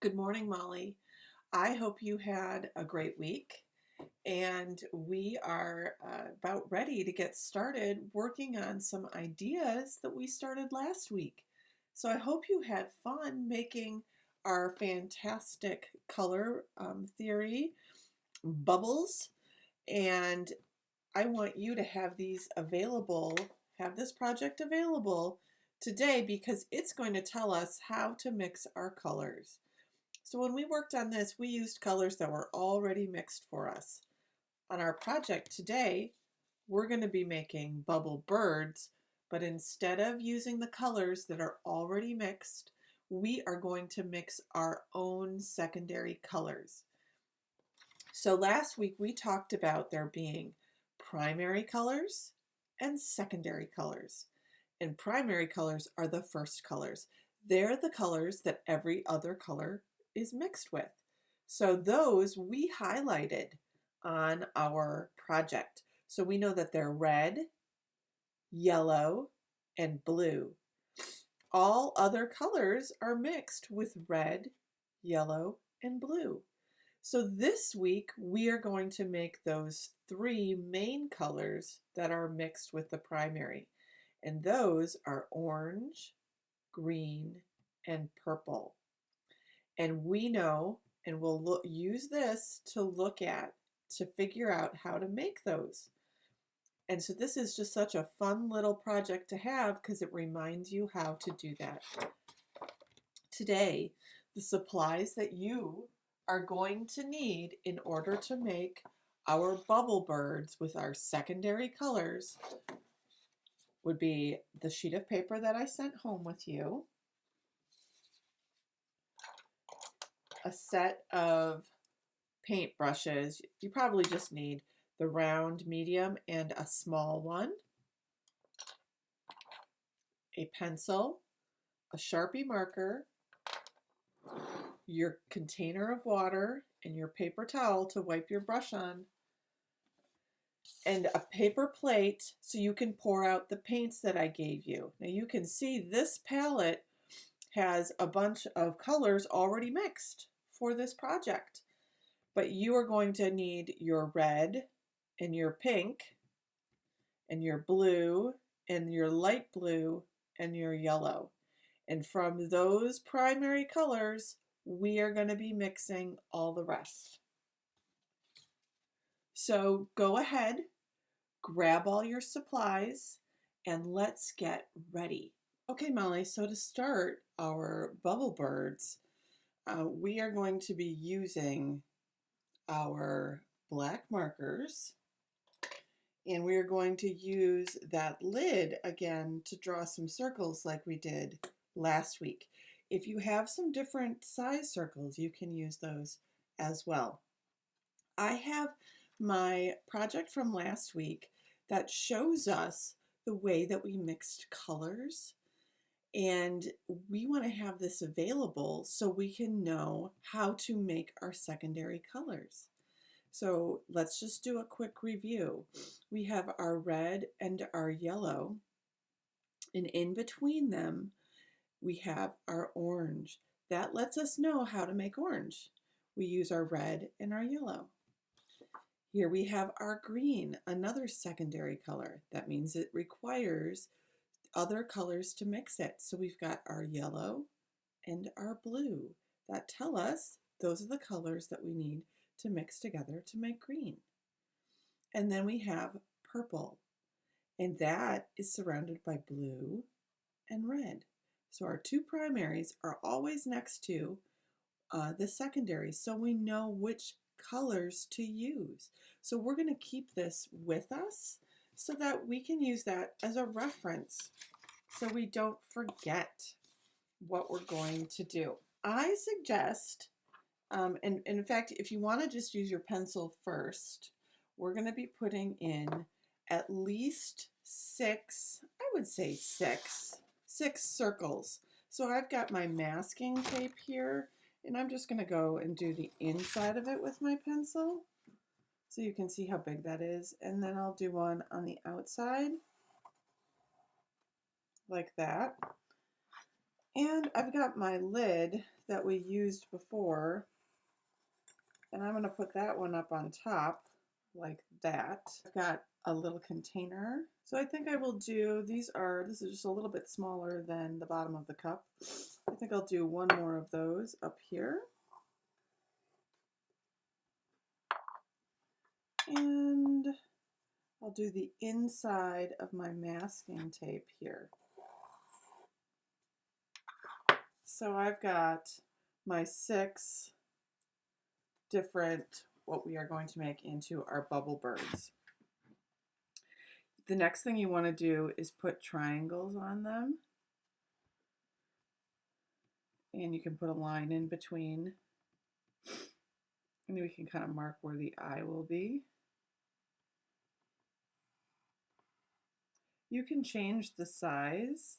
Good morning, Molly. I hope you had a great week, and we are about ready to get started working on some ideas that we started last week. So I hope you had fun making our fantastic color theory bubbles, and I want you to have these available, have this project available today because it's going to tell us how to mix our colors. So when we worked on this, we used colors that were already mixed for us. On our project today, we're going to be making bubble birds, but instead of using the colors that are already mixed, we are going to mix our own secondary colors. So last week we talked about there being primary colors and secondary colors. And primary colors are the first colors. They're the colors that every other color is mixed with. So those we highlighted on our project. So we know that they're red, yellow, and blue. All other colors are mixed with red, yellow, and blue. So this week we are going to make those three main colors that are mixed with the primary. And those are orange, green, and purple. And we know, and we'll use this to figure out how to make those. And so this is just such a fun little project to have because it reminds you how to do that. Today, the supplies that you are going to need in order to make our bubble birds with our secondary colors would be the sheet of paper that I sent home with you, a set of paint brushes. You probably just need the round, medium, and a small one, a pencil, a Sharpie marker, your container of water, and your paper towel to wipe your brush on, and a paper plate so you can pour out the paints that I gave you. Now you can see this palette has a bunch of colors already mixed for this project, but you are going to need your red and your pink and your blue and your light blue and your yellow. And from those primary colors, we are going to be mixing all the rest. So go ahead, grab all your supplies, and let's get ready. Okay, Molly, so to start our bubble birds, we are going to be using our black markers, and we are going to use that lid again to draw some circles like we did last week. If you have some different size circles, you can use those as well. I have my project from last week that shows us the way that we mixed colors, and we want to have this available so we can know how to make our secondary colors. So let's just do a quick review. We have our red and our yellow, and in between them we have our orange. That lets us know how to make orange. We use our red and our yellow. Here we have our green, another secondary color. That means it requires other colors to mix it. So we've got our yellow and our blue that tell us those are the colors that we need to mix together to make green. And then we have purple, and that is surrounded by blue and red. So our two primaries are always next to the secondaries, so we know which colors to use. So we're going to keep this with us so that we can use that as a reference so we don't forget what we're going to do. I suggest, and in fact, if you want to just use your pencil first, we're going to be putting in at least six, I would say six circles. So I've got my masking tape here, and I'm just going to go and do the inside of it with my pencil so you can see how big that is. And then I'll do one on the outside like that. And I've got my lid that we used before, and I'm going to put that one up on top like that. I've got a little container. So I think I will do, this is just a little bit smaller than the bottom of the cup. I think I'll do one more of those up here. And I'll do the inside of my masking tape here. So I've got my 6 different, what we are going to make into our bubble birds. The next thing you want to do is put triangles on them. And you can put a line in between. And we can kind of mark where the eye will be. You can change the size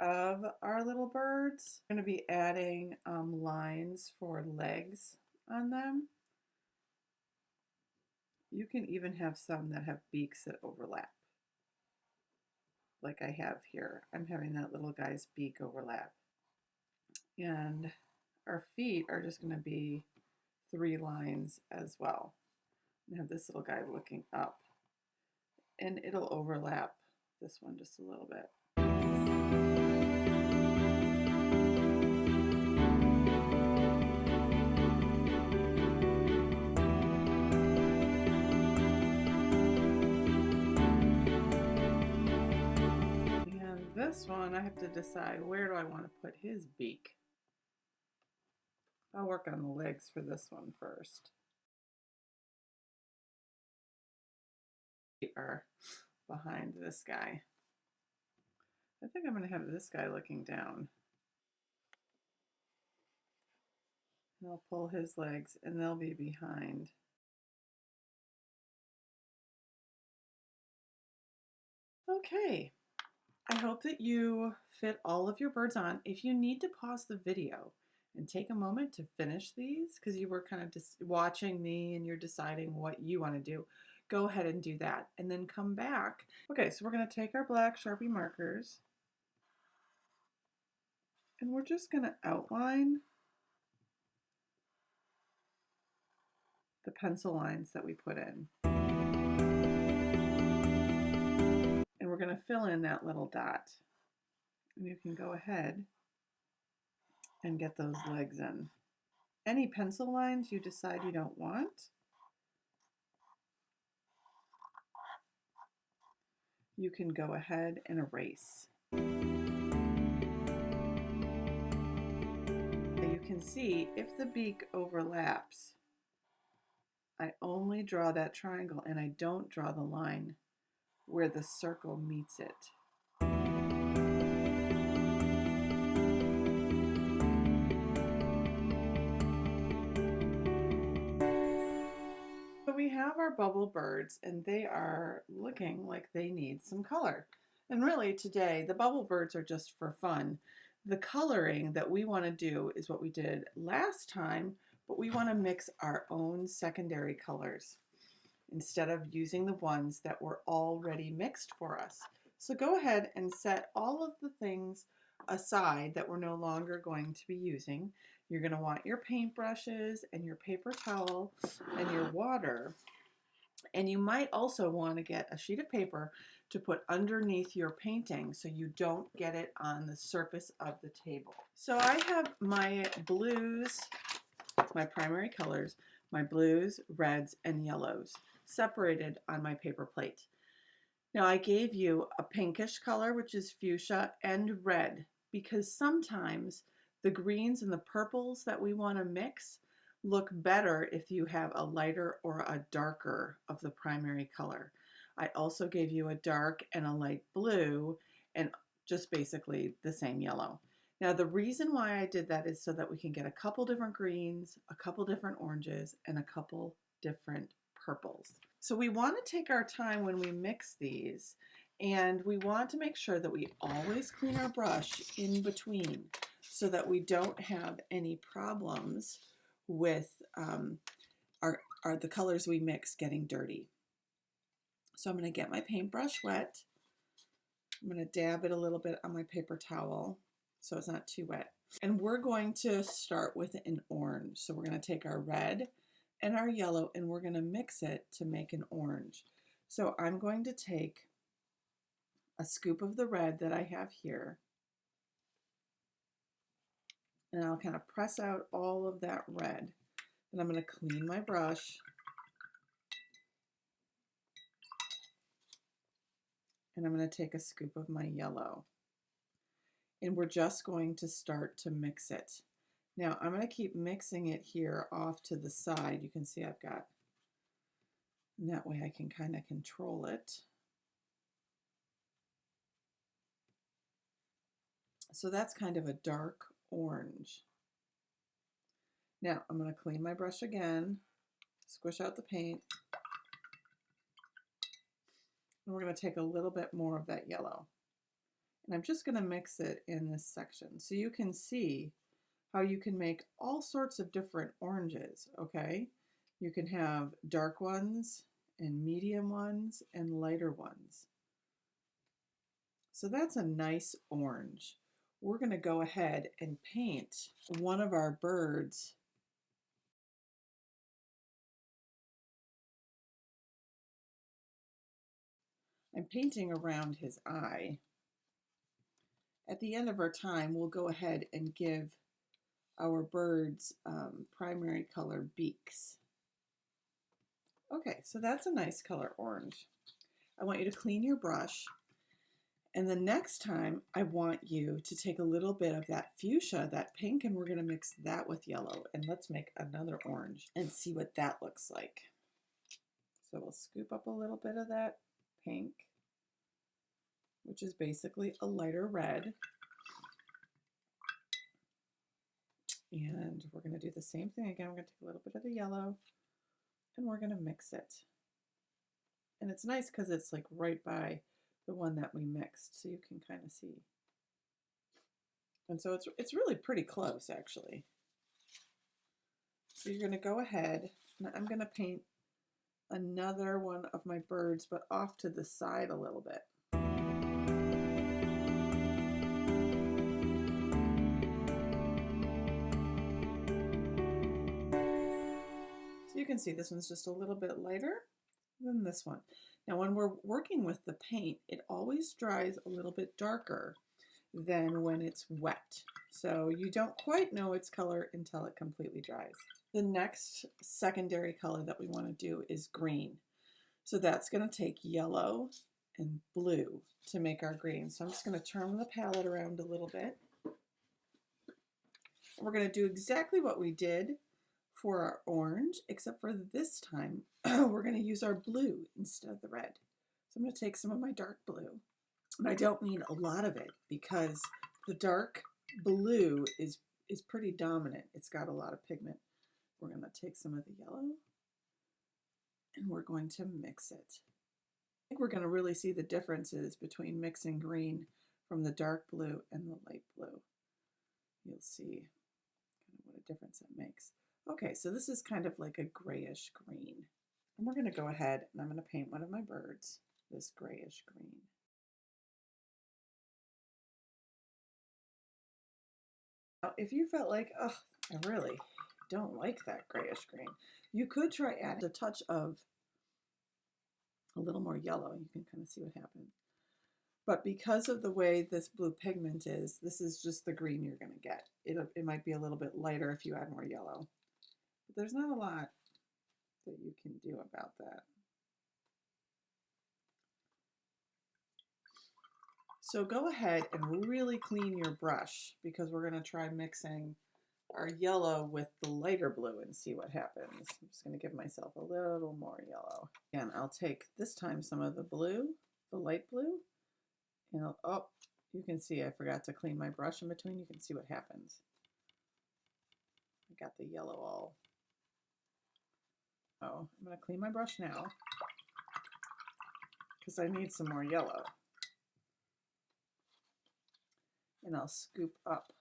of our little birds. I'm going to be adding lines for legs on them. You can even have some that have beaks that overlap. Like I have here. I'm having that little guy's beak overlap. And our feet are just going to be 3 lines as well. I have this little guy looking up. And it'll overlap this one just a little bit. And this one, I have to decide, where do I want to put his beak? I'll work on the legs for this one first. Are behind this guy. I think I'm going to have this guy looking down. And I'll pull his legs and they'll be behind. Okay, I hope that you fit all of your birds on. If you need to pause the video and take a moment to finish these, because you were kind of just watching me and you're deciding what you want to do, go ahead and do that and then come back. Okay, so we're going to take our black Sharpie markers and we're just going to outline the pencil lines that we put in. And we're going to fill in that little dot. And you can go ahead and get those legs in. Any pencil lines you decide you don't want, you can go ahead and erase. You can see if the beak overlaps, I only draw that triangle and I don't draw the line where the circle meets it. So we have our bubble birds and they are looking like they need some color. And really today, the bubble birds are just for fun. The coloring that we want to do is what we did last time, but we want to mix our own secondary colors instead of using the ones that were already mixed for us. So go ahead and set all of the things aside that we're no longer going to be using. You're going to want your paintbrushes and your paper towel and your water. And you might also want to get a sheet of paper to put underneath your painting so you don't get it on the surface of the table. So I have my blues, my primary colors, my blues, reds, and yellows separated on my paper plate. Now I gave you a pinkish color, which is fuchsia, and red, because sometimes the greens and the purples that we want to mix look better if you have a lighter or a darker of the primary color. I also gave you a dark and a light blue and just basically the same yellow. Now the reason why I did that is so that we can get a couple different greens, a couple different oranges, and a couple different purples. So we want to take our time when we mix these, and we want to make sure that we always clean our brush in between so that we don't have any problems with the colors we mix getting dirty. So I'm going to get my paintbrush wet. I'm going to dab it a little bit on my paper towel so it's not too wet. And we're going to start with an orange. So we're going to take our red and our yellow and we're going to mix it to make an orange. So I'm going to take a scoop of the red that I have here, and I'll kind of press out all of that red. And I'm going to clean my brush, and I'm going to take a scoop of my yellow. And we're just going to start to mix it. Now I'm going to keep mixing it here off to the side. You can see I've got, and that way I can kind of control it. So that's kind of a dark orange. Now I'm going to clean my brush again, squish out the paint, and we're going to take a little bit more of that yellow. And I'm just going to mix it in this section so you can see how you can make all sorts of different oranges, okay? You can have dark ones and medium ones and lighter ones. So that's a nice orange. We're going to go ahead and paint one of our birds. I'm painting around his eye. At the end of our time, we'll go ahead and give our birds primary color beaks. Okay, so that's a nice color orange. I want you to clean your brush, and the next time I want you to take a little bit of that fuchsia, that pink, and we're going to mix that with yellow, and let's make another orange and see what that looks like. So we'll scoop up a little bit of that pink, which is basically a lighter red. And we're going to do the same thing again. We're going to take a little bit of the yellow and we're going to mix it. And it's nice because it's like right by the one that we mixed, so you can kind of see. And so it's really pretty close, actually. So you're going to go ahead, and I'm going to paint another one of my birds, but off to the side a little bit. So you can see this one's just a little bit lighter than this one. Now when we're working with the paint, it always dries a little bit darker than when it's wet. So you don't quite know its color until it completely dries. The next secondary color that we want to do is green. So that's going to take yellow and blue to make our green. So I'm just going to turn the palette around a little bit. We're going to do exactly what we did for our orange, except for this time we're going to use our blue instead of the red. So I'm going to take some of my dark blue, and I don't need a lot of it because the dark blue is pretty dominant. It's got a lot of pigment. We're going to take some of the yellow and we're going to mix it. I think we're going to really see the differences between mixing green from the dark blue and the light blue. You'll see kind of what a difference that makes. Okay, so this is kind of like a grayish green. And we're going to go ahead and I'm going to paint one of my birds this grayish green. Now, if you felt like, oh, I really don't like that grayish green, you could try adding a touch of a little more yellow. You can kind of see what happens. But because of the way this blue pigment is, this is just the green you're going to get. It might be a little bit lighter if you add more yellow. But there's not a lot that you can do about that. So go ahead and really clean your brush because we're going to try mixing our yellow with the lighter blue and see what happens. I'm just going to give myself a little more yellow. And I'll take this time some of the blue, the light blue, and oh, you can see I forgot to clean my brush in between. You can see what happens. I got the yellow all. Oh, I'm going to clean my brush now because I need some more yellow. And I'll scoop up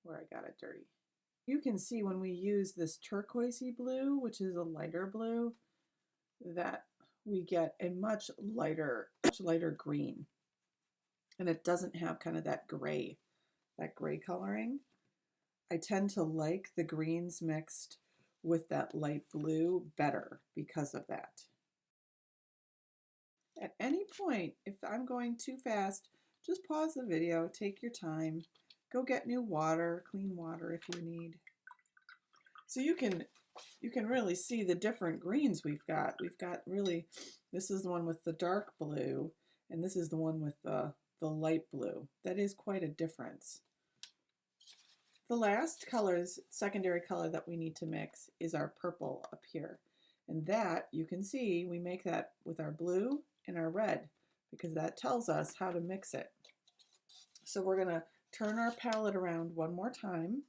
where I got it dirty. You can see when we use this turquoisey blue, which is a lighter blue, that we get a much lighter green. And it doesn't have kind of that gray coloring. I tend to like the greens mixed with that light blue better because of that. At any point, if I'm going too fast, just pause the video, take your time, go get new water, clean water if you need. So you can really see the different greens we've got. We've got really, this is the one with the dark blue, and this is the one with the light blue. That is quite a difference. The last secondary color that we need to mix is our purple up here. And that, you can see, we make that with our blue and our red because that tells us how to mix it. So we're gonna turn our palette around one more time.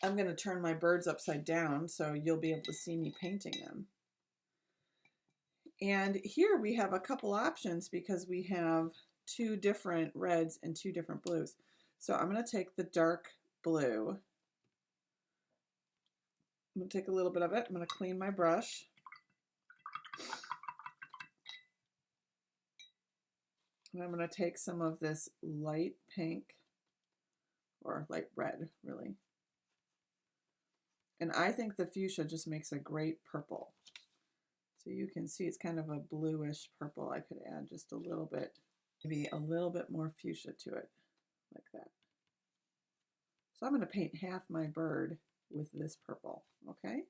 I'm gonna turn my birds upside down so you'll be able to see me painting them. And here we have a couple options because we have two different reds and two different blues. So I'm going to take the dark blue. I'm going to take a little bit of it. I'm going to clean my brush. And I'm going to take some of this light pink, or light red, really. And I think the fuchsia just makes a great purple. So you can see it's kind of a bluish purple. I could add just a little bit, maybe a little bit more fuchsia to it, like that. So I'm going to paint half my bird with this purple, okay?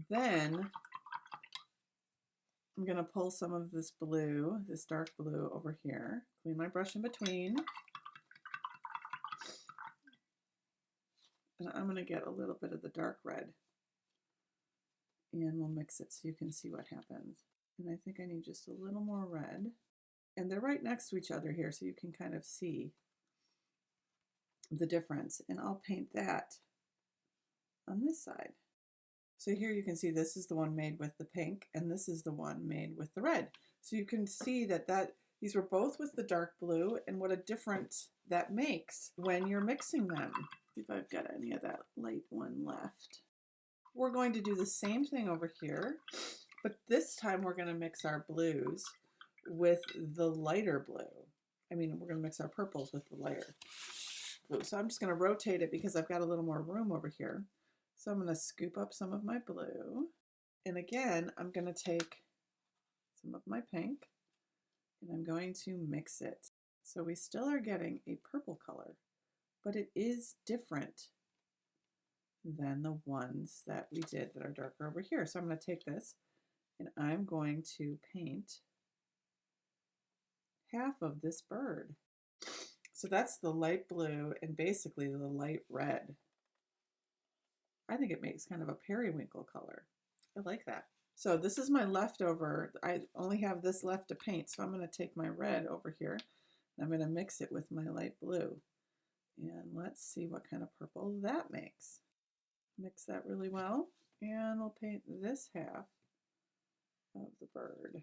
Then I'm going to pull some of this blue, this dark blue over here, clean my brush in between. And I'm going to get a little bit of the dark red. And we'll mix it so you can see what happens. And I think I need just a little more red. And they're right next to each other here, so you can kind of see the difference. And I'll paint that on this side. So here you can see this is the one made with the pink, and this is the one made with the red. So you can see that these were both with the dark blue, and what a difference that makes when you're mixing them. See if I've got any of that light one left. We're going to do the same thing over here, but this time we're going to mix our blues with the lighter blue. I mean, we're going to mix our purples with the lighter blue. So I'm just going to rotate it because I've got a little more room over here. So I'm going to scoop up some of my blue. And again, I'm going to take some of my pink and I'm going to mix it. So we still are getting a purple color, but it is different than the ones that we did that are darker over here. So I'm going to take this and I'm going to paint half of this bird. So that's the light blue and basically the light red. I think it makes kind of a periwinkle color. I like that. So this is my leftover. I only have this left to paint, so I'm going to take my red over here and I'm going to mix it with my light blue. And let's see what kind of purple that makes. Mix that really well, and we'll paint this half of the bird.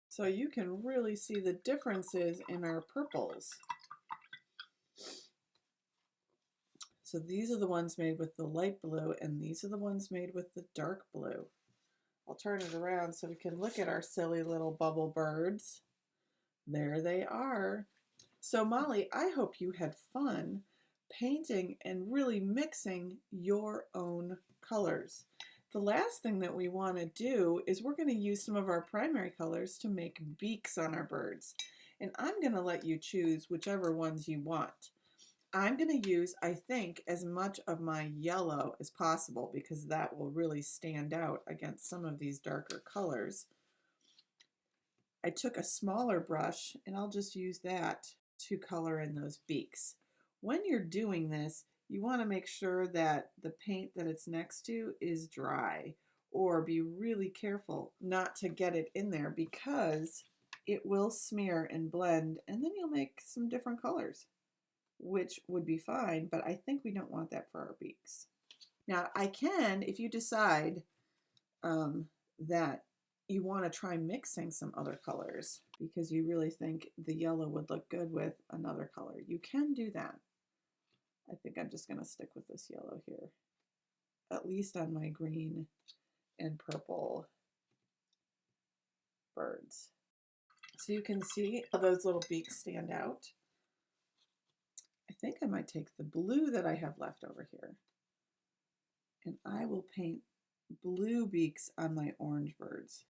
So you can really see the differences in our purples. So these are the ones made with the light blue, and these are the ones made with the dark blue. I'll turn it around so we can look at our silly little bubble birds. There they are. So Molly, I hope you had fun painting and really mixing your own colors. The last thing that we want to do is we're going to use some of our primary colors to make beaks on our birds. And I'm going to let you choose whichever ones you want. I'm going to use, I think, as much of my yellow as possible because that will really stand out against some of these darker colors. I took a smaller brush and I'll just use that to color in those beaks. When you're doing this, you want to make sure that the paint that it's next to is dry, or be really careful not to get it in there because it will smear and blend and then you'll make some different colors, which would be fine, but I think we don't want that for our beaks. Now I can, if you decide that you want to try mixing some other colors because you really think the yellow would look good with another color, you can do that. I think I'm just going to stick with this yellow here, at least on my green and purple birds. So you can see how those little beaks stand out. I think I might take the blue that I have left over here, and I will paint blue beaks on my orange birds.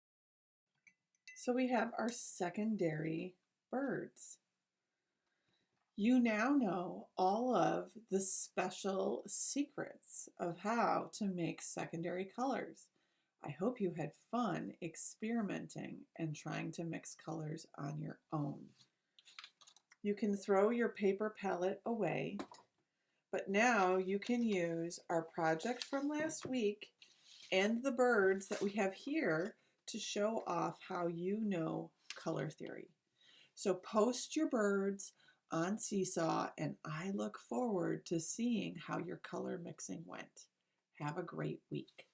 So we have our secondary birds. You now know all of the special secrets of how to make secondary colors. I hope you had fun experimenting and trying to mix colors on your own. You can throw your paper palette away, but now you can use our project from last week and the birds that we have here to show off how you know color theory. So post your birds on Seesaw, and I look forward to seeing how your color mixing went. Have a great week.